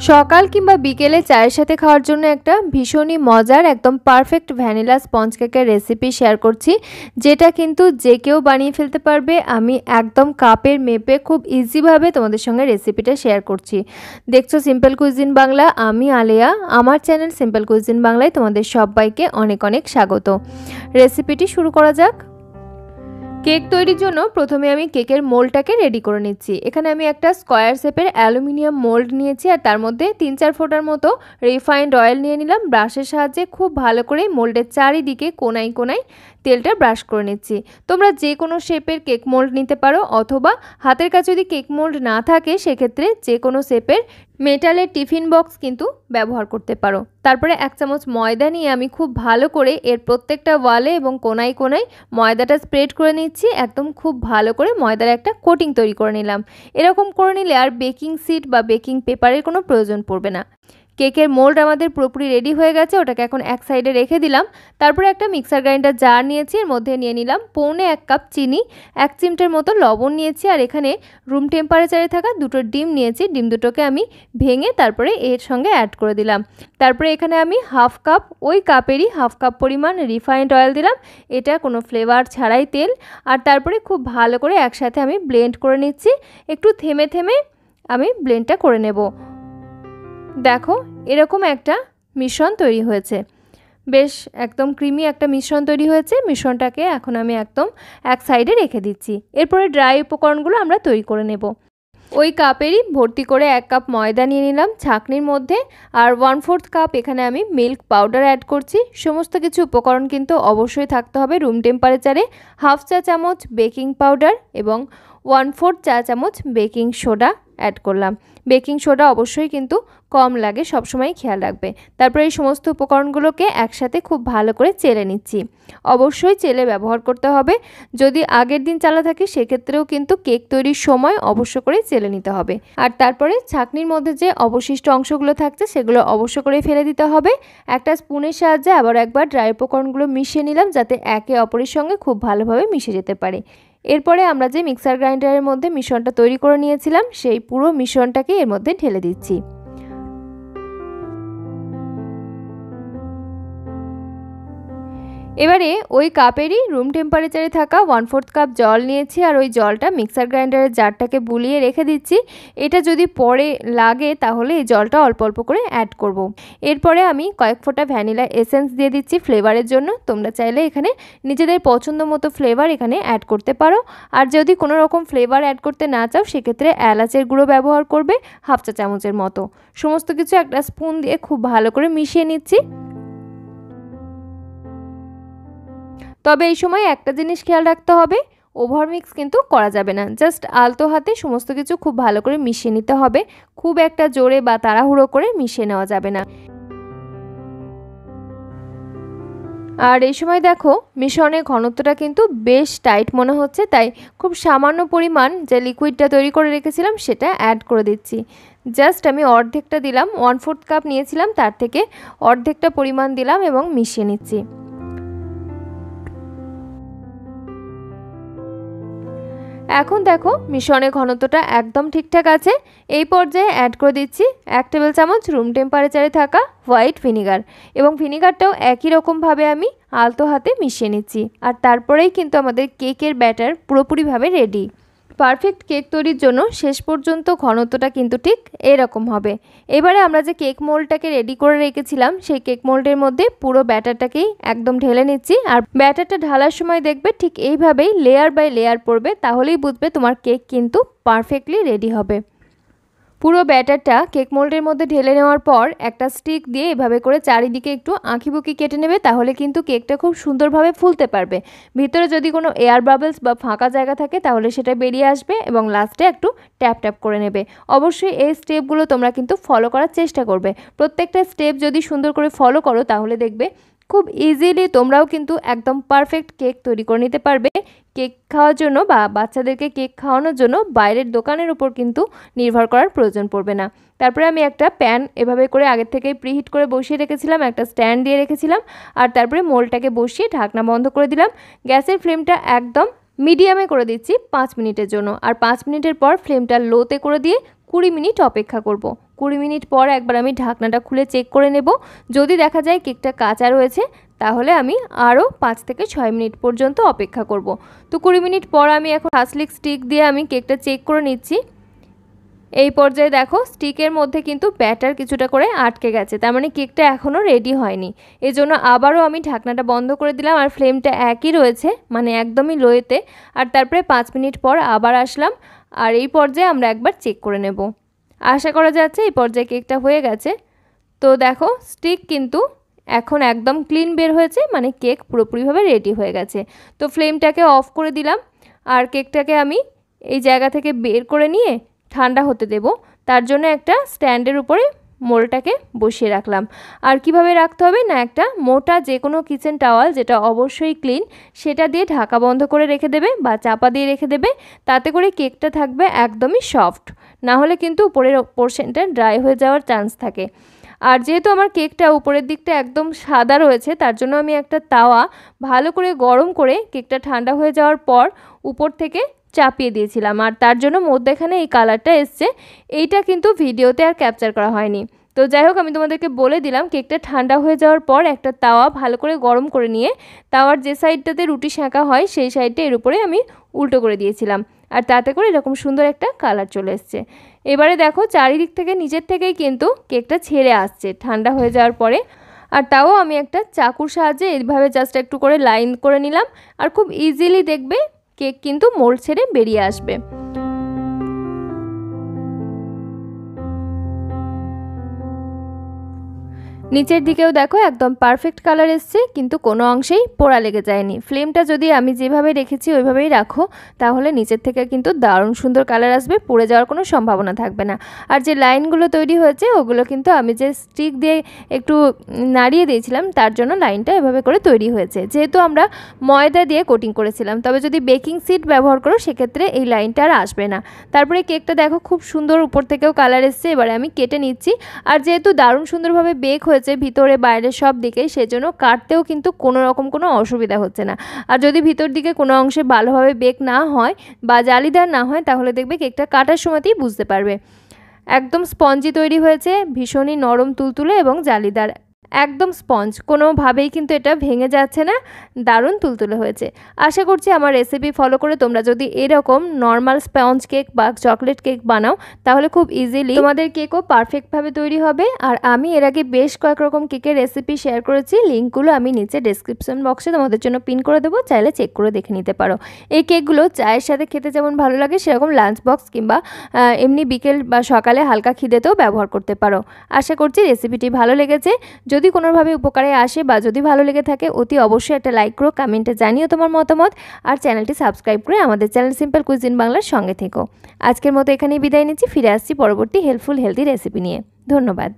সকাল কিংবা বিকেলে চায়ের সাথে খাওয়ার জন্য একটা ভীষণই মজার একদম পারফেক্ট ভ্যানিলা স্পঞ্জ কেকের রেসিপি শেয়ার করছি, যেটা কিন্তু যে কেউ বানিয়ে ফেলতে পারবে। আমি একদম কাপের মেপে খুব ইজিভাবে তোমাদের সঙ্গে রেসিপিটা শেয়ার করছি। দেখছো সিম্পল কুইজিন বাংলা, আমি আলেয়া। আমার চ্যানেল সিম্পল কুইজিন বাংলায় তোমাদের সবাইকে অনেক অনেক স্বাগত। রেসিপিটি শুরু করা যাক। কেক তৈরির জন্য প্রথমে আমি কেকের মোল্ডটাকে রেডি করে নিচ্ছি। এখানে আমি একটা স্কোয়ার শেপের অ্যালুমিনিয়াম মোল্ড নিয়েছি, আর তার মধ্যে 3-4 ফোঁটার মতো রিফাইন্ড অয়েল নিয়ে নিলাম। ব্রাশের সাহায্যে খুব ভালো করে মোল্ডের চারিদিকে কোনায় কোনায় তেলটা ব্রাশ করে নিচ্ছি। তোমরা যে কোনো শেপের কেক মোল্ড নিতে পারো, অথবা হাতের কাছে যদি কেক মোল্ড না থাকে সেক্ষেত্রে যে কোনো শেপের মেটালের টিফিন বক্স কিন্তু ব্যবহার করতে পারো। তারপরে 1 চামচ ময়দা নিয়ে আমি খুব ভালো করে এর প্রত্যেকটা ওয়ালে এবং কোনায় কোনায় ময়দাটা স্প্রেড করে নিচ্ছি। একদম খুব ভালো করে ময়দার একটা কোটিং তৈরি করে নিলাম। এরকম করে নিলে আর বেকিং শিট বা বেকিং পেপারের কোনো প্রয়োজন পড়বে না। কেকের মোল্ড আমাদের পুরোপুরি রেডি হয়ে গেছে, ওটাকে এখন এক সাইডে রেখে দিলাম। তারপরে একটা মিক্সার গ্রাইন্ডার জার নিয়েছি, এর মধ্যে নিয়ে নিলাম 1.25 কাপ চিনি, 1 চিমটের মতো লবণ নিয়েছি, আর এখানে রুম টেম্পারেচারে থাকা 2টো ডিম নিয়েছি। ডিম দুটোকে আমি ভেঙে তারপরে এর সঙ্গে অ্যাড করে দিলাম। তারপরে এখানে আমি হাফ কাপ, ওই কাপেরই হাফ কাপ পরিমাণ রিফাইন্ড অয়েল দিলাম। এটা কোনো ফ্লেভার ছাড়াই তেল। আর তারপরে খুব ভালো করে একসাথে আমি ব্লেন্ড করে নিচ্ছি। একটু থেমে থেমে আমি ব্লেন্ডটা করে নেব। দেখো এরকম একটা মিশ্রণ তৈরি হয়েছে, বেশ একদম ক্রিমি একটা মিশ্রণ তৈরি হয়েছে। মিশ্রণটাকে এখন আমি একদম এক সাইডে রেখে দিচ্ছি। এরপরে ড্রাই উপকরণগুলো আমরা তৈরি করে নেব। ওই কাপেরই ভর্তি করে 1 কাপ ময়দা নিয়ে নিলাম ছাঁকনির মধ্যে, আর 1/4 কাপ এখানে আমি মিল্ক পাউডার অ্যাড করছি। সমস্ত কিছু উপকরণ কিন্তু অবশ্যই থাকতে হবে রুম টেম্পারেচারে। হাফ চা চামচ বেকিং পাউডার এবং 1/4 চা চামচ বেকিং সোডা অ্যাড করলাম। বেকিং সোডা অবশ্যই কিন্তু কম লাগে, সবসময় খেয়াল রাখবে। তারপরে এই সমস্ত উপকরণগুলোকে একসাথে খুব ভালো করে চেলে নিচ্ছি। অবশ্যই চেলে ব্যবহার করতে হবে। যদি আগের দিন চালা থাকে সেক্ষেত্রেও কিন্তু কেক তৈরির সময় অবশ্য করে চেলে নিতে হবে। আর তারপরে ছাঁকনির মধ্যে যে অবশিষ্ট অংশগুলো থাকছে সেগুলো অবশ্য করে ফেলে দিতে হবে। একটা স্পুনের সাহায্যে আবার একবার ড্রাই উপকরণগুলো মিশিয়ে নিলাম, যাতে একে অপরের সঙ্গে খুব ভালোভাবে মিশে যেতে পারে। এরপরে আমরা যে মিক্সার গ্রাইন্ডারের মধ্যে মিশ্রণটা তৈরি করে নিয়েছিলাম সেই পুরো মিশ্রণটাকে এর মধ্যে ঢেলে দিচ্ছি। এবারে ওই কাপেরই রুম টেম্পারেচারে থাকা 1/4 কাপ জল নিয়েছি, আর ওই জলটা মিক্সার গ্রাইন্ডারের জারটাকে বুলিয়ে রেখে দিচ্ছি। এটা যদি পরে লাগে তাহলে এই জলটা অল্প অল্প করে অ্যাড করব। এরপরে আমি কয়েক ফোঁটা ভ্যানিলা এসেন্স দিয়ে দিচ্ছি ফ্লেভারের জন্য। তোমরা চাইলে এখানে নিজেদের পছন্দ মতো ফ্লেভার এখানে অ্যাড করতে পারো। আর যদি কোনো রকম ফ্লেভার অ্যাড করতে না চাও সেক্ষেত্রে এলাচের গুঁড়ো ব্যবহার করবে হাফ চা চামচের মতো। সমস্ত কিছু একটা স্পুন দিয়ে খুব ভালো করে মিশিয়ে নিচ্ছি। তবে এই সময় একটা জিনিস খেয়াল রাখতে হবে, ওভার মিক্স কিন্তু করা যাবে না। জাস্ট আলতো হাতে সমস্ত কিছু খুব ভালো করে মিশিয়ে নিতে হবে। খুব একটা জোরে বা তাড়াহুড়ো করে মিশিয়ে নেওয়া যাবে না। আর এই সময় দেখো মিশ্রণের ঘনত্বটা কিন্তু বেশ টাইট মনে হচ্ছে, তাই খুব সামান্য পরিমাণ যে লিকুইডটা তৈরি করে রেখেছিলাম সেটা অ্যাড করে দিচ্ছি। জাস্ট আমি অর্ধেকটা দিলাম, 1/4 কাপ নিয়েছিলাম তার থেকে অর্ধেকটা পরিমাণ দিলাম এবং মিশিয়ে নিচ্ছি। এখন দেখো মিশ্রণের ঘনত্বটা একদম ঠিকঠাক আছে। এই পর্যায়ে অ্যাড করে দিচ্ছি 1 টেবিল চামচ রুম টেম্পারেচারে থাকা হোয়াইট ভিনিগার, এবং ভিনিগারটাও একই রকমভাবে আমি আলতো হাতে মিশিয়ে নিচ্ছি। আর তারপরেই কিন্তু আমাদের কেকের ব্যাটার পুরোপুরিভাবে রেডি। পারফেক্ট কেক তৈরির জন্য শেষ পর্যন্ত ঘনত্বটা কিন্তু ঠিক এরকম হবে। এবারে আমরা যে কেক মোল্ডটাকে রেডি করে রেখেছিলাম সেই কেক মোল্ডের মধ্যে পুরো ব্যাটারটাকেই একদম ঢেলে নিচ্ছি। আর ব্যাটারটা ঢালার সময় দেখবে ঠিক এইভাবেই লেয়ার বাই লেয়ার পড়বে, তাহলেই বুঝবে তোমার কেক কিন্তু পারফেক্টলি রেডি হবে। পুরো ব্যাটারটা কেক মোল্ডের মধ্যে ঢেলে নেওয়ার পর একটা স্টিক দিয়ে এভাবে করে চারিদিকে একটু আঁকিবুকি কেটে নেবে, তাহলে কিন্তু কেকটা খুব সুন্দরভাবে ফুলতে পারবে। ভিতরে যদি কোনো এয়ার বাবলস বা ফাঁকা জায়গা থাকে তাহলে সেটা বেরিয়ে আসবে, এবং লাস্টে একটু ট্যাপ ট্যাপ করে নেবে। অবশ্যই এই স্টেপগুলো তোমরা কিন্তু ফলো করার চেষ্টা করবে। প্রত্যেকটা স্টেপ যদি সুন্দর করে ফলো করো তাহলে দেখবে খুব ইজিলি তোমরাও কিন্তু একদম পারফেক্ট কেক তৈরি করে নিতে পারবে। কেক খাওয়ার জন্য বা বাচ্চাদেরকে কেক খাওয়ানোর জন্য বাইরের দোকানের উপর কিন্তু নির্ভর করার প্রয়োজন পড়বে না। তারপরে আমি একটা প্যান এভাবে করে আগের থেকেই প্রিহিট করে বসিয়ে রেখেছিলাম, একটা স্ট্যান্ড দিয়ে রেখেছিলাম, আর তারপরে মোল্ডটাকে বসিয়ে ঢাকনা বন্ধ করে দিলাম। গ্যাসের ফ্লেমটা একদম মিডিয়ামে করে দিচ্ছি 5 মিনিটের জন্য, আর 5 মিনিটের পর ফ্লেমটা লোতে করে দিয়ে 20 মিনিট অপেক্ষা করব। 20 মিনিট পর একবার আমি ঢাকনাটা খুলে চেক করে নেব। যদি দেখা যায় কেকটা কাঁচা রয়েছে তাহলে আমি আরও 5 থেকে 6 মিনিট পর্যন্ত অপেক্ষা করব। তো 20 মিনিট পর আমি এখন হাসলিক স্টিক দিয়ে আমি কেকটা চেক করে নিচ্ছি। এই পর্যায়ে দেখো স্টিকের মধ্যে কিন্তু ব্যাটার কিছুটা করে আটকে গেছে, তার মানে কেকটা এখনও রেডি হয়নি। এজন্য আবারও আমি ঢাকনাটা বন্ধ করে দিলাম আর ফ্লেমটা একই রয়েছে, মানে একদমই লোয়েতে। আর তারপরে 5 মিনিট পর আবার আসলাম আর এই পর্যায়ে আমরা একবার চেক করে নেব। আশা করা যাচ্ছে এই পর্যায়ে কেকটা হয়ে গেছে। তো দেখো স্টিক কিন্তু এখন একদম ক্লিন বের হয়েছে, মানে কেক পুরোপুরিভাবে রেডি হয়ে গেছে। তো ফ্লেমটাকে অফ করে দিলাম আর কেকটাকে আমি এই জায়গা থেকে বের করে নিয়ে ঠান্ডা হতে দেব। তার জন্য একটা স্ট্যান্ডের উপরে মোলটাকে বসিয়ে রাখলাম। আর কিভাবে রাখতে হবে না, একটা মোটা যে কোনো কিচেন টাওয়াল যেটা অবশ্যই ক্লিন সেটা দিয়ে ঢাকা বন্ধ করে রেখে দেবে বা চাপা দিয়ে রেখে দেবে। তাতে করে কেকটা থাকবে একদমই সফট, না হলে কিন্তু উপরের পোর্শনটা ড্রাই হয়ে যাওয়ার চান্স থাকে। আর যেহেতু আমার কেকটা উপরের দিকটা একদম সাদা রয়েছে তার জন্য আমি একটা তাওয়া ভালো করে গরম করে কেকটা ঠান্ডা হয়ে যাওয়ার পর উপর থেকে চাপিয়ে দিয়েছিলাম, আর তার জন্য মধ্যেখানে এই কালারটা এসছে। এইটা কিন্তু ভিডিওতে আর ক্যাপচার করা হয়নি। তো যাই হোক, আমি তোমাদেরকে বলে দিলাম কেকটা ঠান্ডা হয়ে যাওয়ার পর একটা তাওয়া ভালো করে গরম করে নিয়ে তাওয়ার যে সাইডটাতে রুটি সেঁকা হয় সেই সাইডটা এর উপরে আমি উল্টো করে দিয়েছিলাম, আর তাতে করে এরকম সুন্দর একটা কালার চলে এসছে। এবারে দেখো চারিদিক থেকে নিচের থেকেই কিন্তু কেকটা ছেড়ে আসছে ঠান্ডা হয়ে যাওয়ার পরে। আর তাও আমি একটা চাকুর সাহায্যে এইভাবে জাস্ট একটু করে লাইন করে নিলাম, আর খুব ইজিলি দেখবে কেক কিন্তু মোল্ড ছেড়ে বেরিয়ে আসবে। নিচের দিকেও দেখো একদম পারফেক্ট কালার এসছে, কিন্তু কোনো অংশেই পোড়া লেগে যায়নি। ফ্লেমটা যদি আমি যেভাবে রেখেছি ওইভাবেই রাখো তাহলে নিচের থেকে কিন্তু দারুণ সুন্দর কালার আসবে, পুড়ে যাওয়ার কোনো সম্ভাবনা থাকবে না। আর যে লাইনগুলো তৈরি হয়েছে ওগুলো কিন্তু আমি যে স্টিক দিয়ে একটু নাড়িয়ে দিয়েছিলাম তার জন্য লাইনটা এভাবে করে তৈরি হয়েছে। যেহেতু আমরা ময়দা দিয়ে কোটিং করেছিলাম, তবে যদি বেকিং শিট ব্যবহার করো সেক্ষেত্রে এই লাইনটা আর আসবে না। তারপরে কেকটা দেখো খুব সুন্দর উপর থেকেও কালার এসছে। এবারে আমি কেটে নিচ্ছি। আর যেহেতু দারুণ সুন্দরভাবে বেক হয়েছে ভিতরে বাইরে সব দিকে, সেজন্য কাটতেও কিন্তু কোনো রকম কোনো অসুবিধা হচ্ছে না। আর যদি ভিতর দিকে কোনো অংশে ভালোভাবে বেক না হয় বা জালিদার না হয় তাহলে দেখবে কেকটা কাটার সময়তেই বুঝতে পারবে। একদম স্পঞ্জি তৈরি হয়েছে, ভীষণই নরম তুলতুলে এবং জালিদার, একদম স্পঞ্জ, কোনোভাবেই কিন্তু এটা ভেঙে যাচ্ছে না, দারুণ তুলতুলে হয়েছে। আশা করছি আমার রেসিপি ফলো করে তোমরা যদি এরকম নর্মাল স্পঞ্জ কেক বা চকলেট কেক বানাও তাহলে খুব ইজিলি তোমাদের কেকও পারফেক্টভাবে তৈরি হবে। আর আমি এর আগে বেশ কয়েক রকম কেকের রেসিপি শেয়ার করেছি, লিঙ্কগুলো আমি নিচে ডেসক্রিপশন বক্সে তোমাদের জন্য পিন করে দেবো, চাইলে চেক করে দেখে নিতে পারো। এই কেকগুলো চায়ের সাথে খেতে যেমন ভালো লাগে সেরকম লাঞ্চ বক্স কিংবা এমনি বিকেল বা সকালে হালকা খিদেতেও ব্যবহার করতে পারো। আশা করছি রেসিপিটি ভালো লেগেছে। যদি কোনোভাবে উপকারে আসে বা যদি ভালো লেগে থাকে অতি অবশ্যই একটা লাইক করো, কমেন্টে জানিও তোমার মতামত, আর চ্যানেলটি সাবস্ক্রাইব করে আমাদের চ্যানেল সিম্পল কুইজিন বাংলার সঙ্গে থেকো। আজকের মতো এখানেই বিদায় নিচ্ছি, ফিরে আসছি পরবর্তী হেল্পফুল হেলদি রেসিপি নিয়ে। ধন্যবাদ।